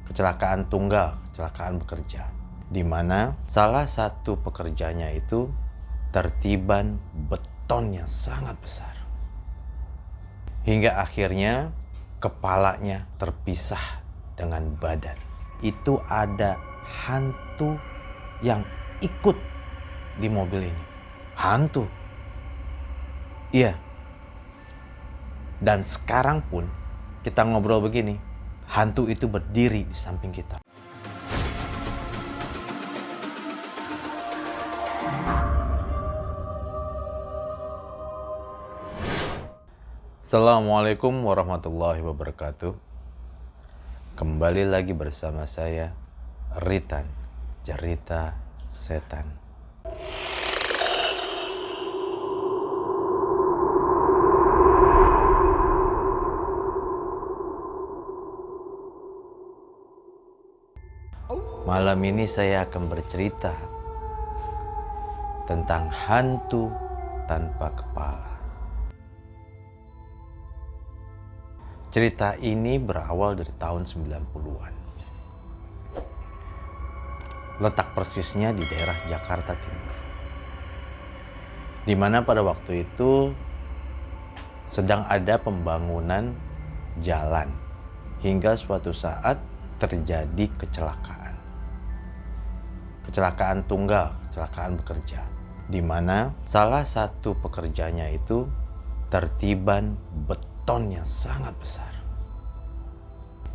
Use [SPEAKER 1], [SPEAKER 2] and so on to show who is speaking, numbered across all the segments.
[SPEAKER 1] kecelakaan tunggal, kecelakaan bekerja, di mana salah satu pekerjanya itu tertiban beton yang sangat besar. Hingga akhirnya kepalanya terpisah dengan badan. Itu ada hantu yang ikut di mobil ini. Hantu. Iya. Dan sekarang pun kita ngobrol begini, hantu itu berdiri di samping kita. Assalamualaikum warahmatullahi wabarakatuh. Kembali lagi bersama saya, Ritan, Cerita Setan. Malam ini saya akan bercerita tentang hantu tanpa kepala. Cerita ini berawal dari tahun 90-an. Letak persisnya di daerah Jakarta Timur. Di mana pada waktu itu sedang ada pembangunan jalan. Hingga suatu saat terjadi kecelakaan. Kecelakaan tunggal, kecelakaan bekerja. Di mana salah satu pekerjanya itu tertiban beton yang sangat besar.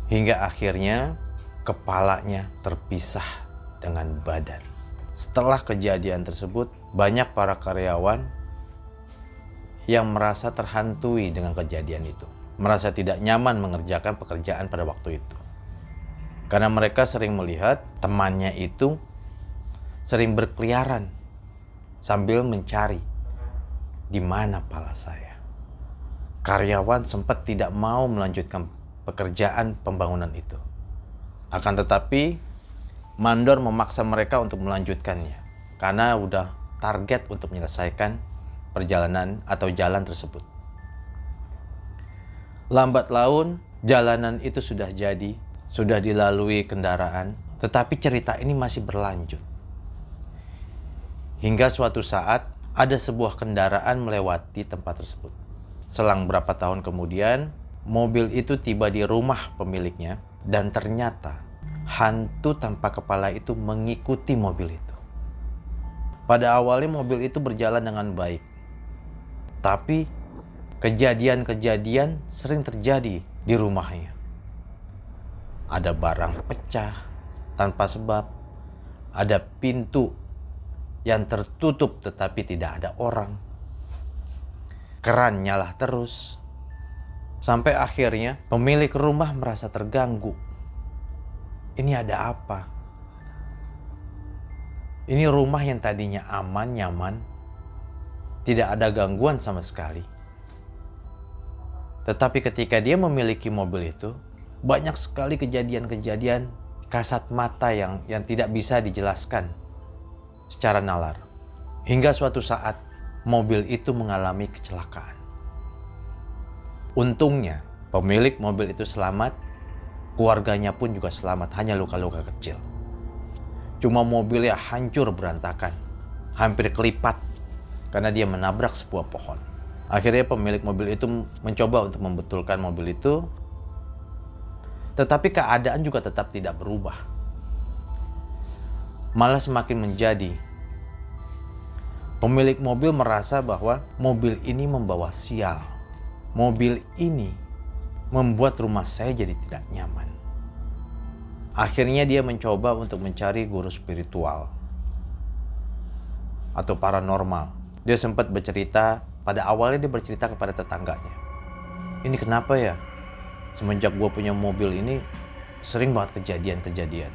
[SPEAKER 1] Hingga akhirnya kepalanya terpisah dengan badan. Setelah kejadian tersebut, banyak para karyawan yang merasa terhantui dengan kejadian itu. Merasa tidak nyaman mengerjakan pekerjaan pada waktu itu. Karena mereka sering melihat temannya itu sering berkeliaran sambil mencari di mana pala saya. Karyawan sempat tidak mau melanjutkan pekerjaan pembangunan itu. Akan tetapi, mandor memaksa mereka untuk melanjutkannya karena udah target untuk menyelesaikan perjalanan atau jalan tersebut. Lambat laun, jalanan itu sudah jadi, sudah dilalui kendaraan, tetapi cerita ini masih berlanjut. Hingga suatu saat, ada sebuah kendaraan melewati tempat tersebut. Selang berapa tahun kemudian, mobil itu tiba di rumah pemiliknya dan ternyata hantu tanpa kepala itu mengikuti mobil itu. Pada awalnya mobil itu berjalan dengan baik. Tapi kejadian-kejadian sering terjadi di rumahnya. Ada barang pecah tanpa sebab, ada pintu yang tertutup tetapi tidak ada orang. Keran nyala terus. Sampai akhirnya pemilik rumah merasa terganggu. Ini ada apa? Ini rumah yang tadinya aman, nyaman, tidak ada gangguan sama sekali. Tetapi ketika dia memiliki mobil itu, banyak sekali kejadian-kejadian kasat mata yang tidak bisa dijelaskan secara nalar. Hingga suatu saat mobil itu mengalami kecelakaan. Untungnya pemilik mobil itu selamat, keluarganya pun juga selamat, hanya luka-luka kecil. Cuma mobilnya hancur berantakan, hampir kelipat karena dia menabrak sebuah pohon. Akhirnya pemilik mobil itu mencoba untuk membetulkan mobil itu, tetapi keadaan juga tetap tidak berubah. Malah semakin menjadi. Pemilik mobil merasa bahwa mobil ini membawa sial. Mobil ini membuat rumah saya jadi tidak nyaman. Akhirnya dia mencoba untuk mencari guru spiritual atau paranormal. Dia sempat bercerita, pada awalnya dia bercerita kepada tetangganya. Ini kenapa ya? Semenjak gue punya mobil ini sering banget kejadian-kejadian.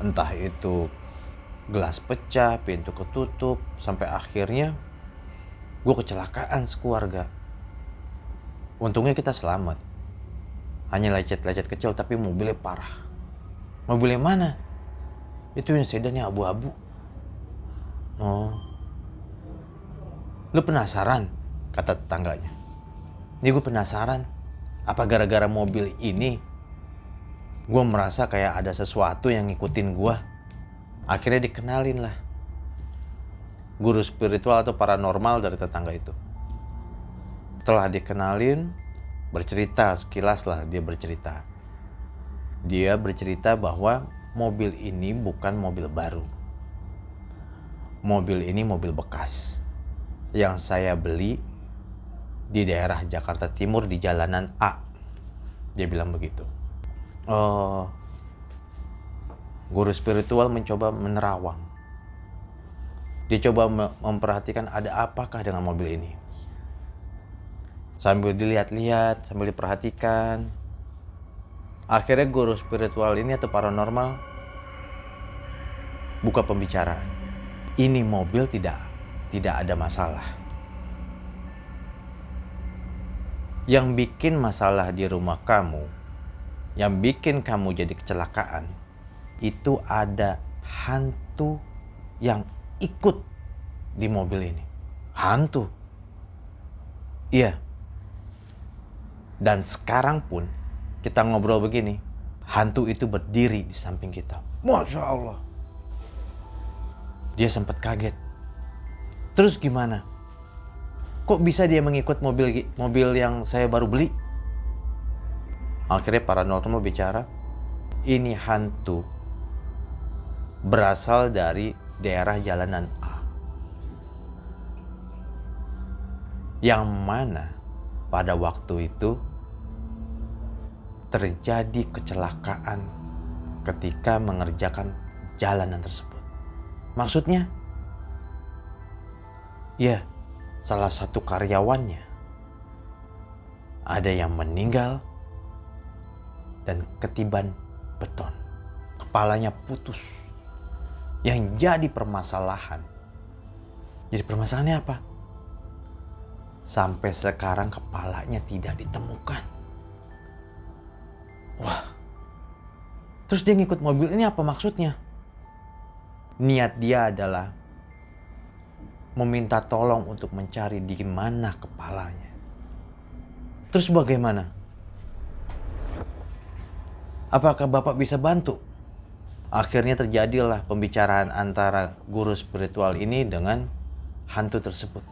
[SPEAKER 1] Entah itu gelas pecah, pintu ketutup, sampai akhirnya gue kecelakaan sekeluarga. Untungnya kita selamat. Hanya lecet-lecet kecil tapi mobilnya parah. Mobilnya mana? Itu yang sedannya abu-abu. Oh. Lu penasaran? Kata tetangganya. Ini gue penasaran. Apa gara-gara mobil ini Gue merasa kayak ada sesuatu yang ngikutin gue. Akhirnya dikenalin lah guru spiritual atau paranormal dari tetangga itu. Setelah dikenalin, bercerita sekilas lah dia bercerita. Dia bercerita bahwa mobil ini bukan mobil baru. Mobil ini mobil bekas yang saya beli di daerah Jakarta Timur di jalanan A. Dia bilang begitu. Guru spiritual mencoba menerawang. Dia coba memperhatikan ada apakah dengan mobil ini. Sambil dilihat-lihat, sambil diperhatikan. Akhirnya guru spiritual ini atau paranormal buka pembicaraan. Ini mobil tidak ada masalah. Yang bikin masalah di rumah kamu, yang bikin kamu jadi kecelakaan, itu ada hantu yang ikut di mobil ini. Hantu. Iya. Dan sekarang pun kita ngobrol begini, hantu itu berdiri di samping kita. Masya Allah. Dia sempat kaget. Terus gimana? Kok bisa dia mengikut mobil yang saya baru beli? Akhirnya paranormal bicara, ini hantu berasal dari daerah jalanan A. Yang mana pada waktu itu terjadi kecelakaan ketika mengerjakan jalanan tersebut. Maksudnya, ya, salah satu karyawannya ada yang meninggal dan ketiban beton. Kepalanya putus. Yang jadi permasalahan. Jadi permasalahannya apa? Sampai sekarang kepalanya tidak ditemukan. Wah. Terus dia ngikut mobil ini apa maksudnya? Niat dia adalah meminta tolong untuk mencari di mana kepalanya. Terus bagaimana? Apakah Bapak bisa bantu? Akhirnya terjadilah pembicaraan antara guru spiritual ini dengan hantu tersebut.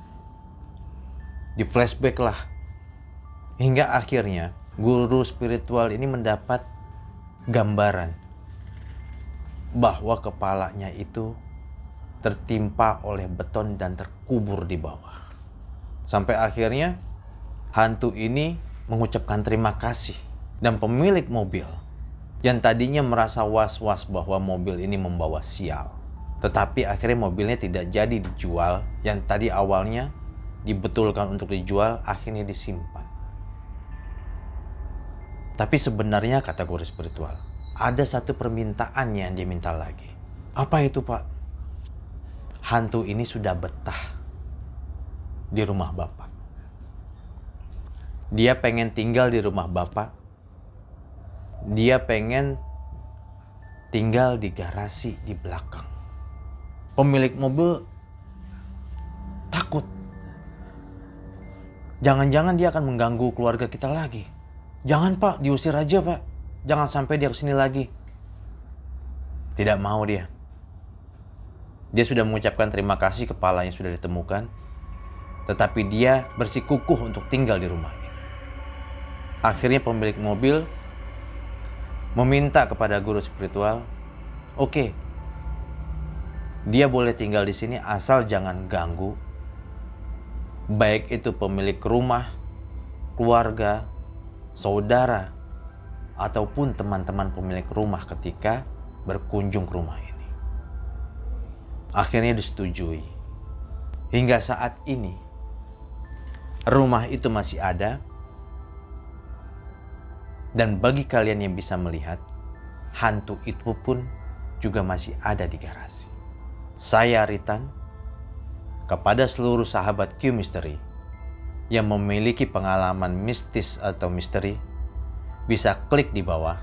[SPEAKER 1] Di flashback lah. Hingga akhirnya guru spiritual ini mendapat gambaran bahwa kepalanya itu tertimpa oleh beton dan terkubur di bawah. Sampai akhirnya hantu ini mengucapkan terima kasih. Dan pemilik mobil yang tadinya merasa was-was bahwa mobil ini membawa sial. Tetapi akhirnya mobilnya tidak jadi dijual. Yang tadi awalnya dibetulkan untuk dijual, akhirnya disimpan. Tapi sebenarnya kata guru spiritual, ada satu permintaan yang diminta lagi. Apa itu, Pak? Hantu ini sudah betah di rumah Bapak. Dia pengen tinggal di rumah Bapak. Dia pengen tinggal di garasi di belakang. Pemilik mobil takut. Jangan-jangan dia akan mengganggu keluarga kita lagi. Jangan, Pak, diusir aja, Pak. Jangan sampai dia kesini lagi. Tidak mau dia. Dia sudah mengucapkan terima kasih, kepalanya sudah ditemukan. Tetapi dia bersikukuh untuk tinggal di rumah ini. Akhirnya pemilik mobil meminta kepada guru spiritual, oke, dia boleh tinggal di sini asal jangan ganggu, baik itu pemilik rumah, keluarga, saudara, ataupun teman-teman pemilik rumah ketika berkunjung ke rumah ini. Akhirnya disetujui. Hingga saat ini, rumah itu masih ada. Dan bagi kalian yang bisa melihat, hantu itu pun juga masih ada di garasi. Saya Ritan, kepada seluruh sahabat Q Mystery yang memiliki pengalaman mistis atau misteri, bisa klik di bawah.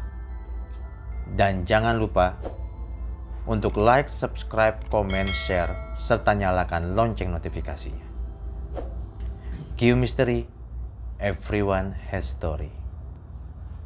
[SPEAKER 1] Dan jangan lupa untuk like, subscribe, komen, share, serta nyalakan lonceng notifikasinya. Q Mystery, everyone has story.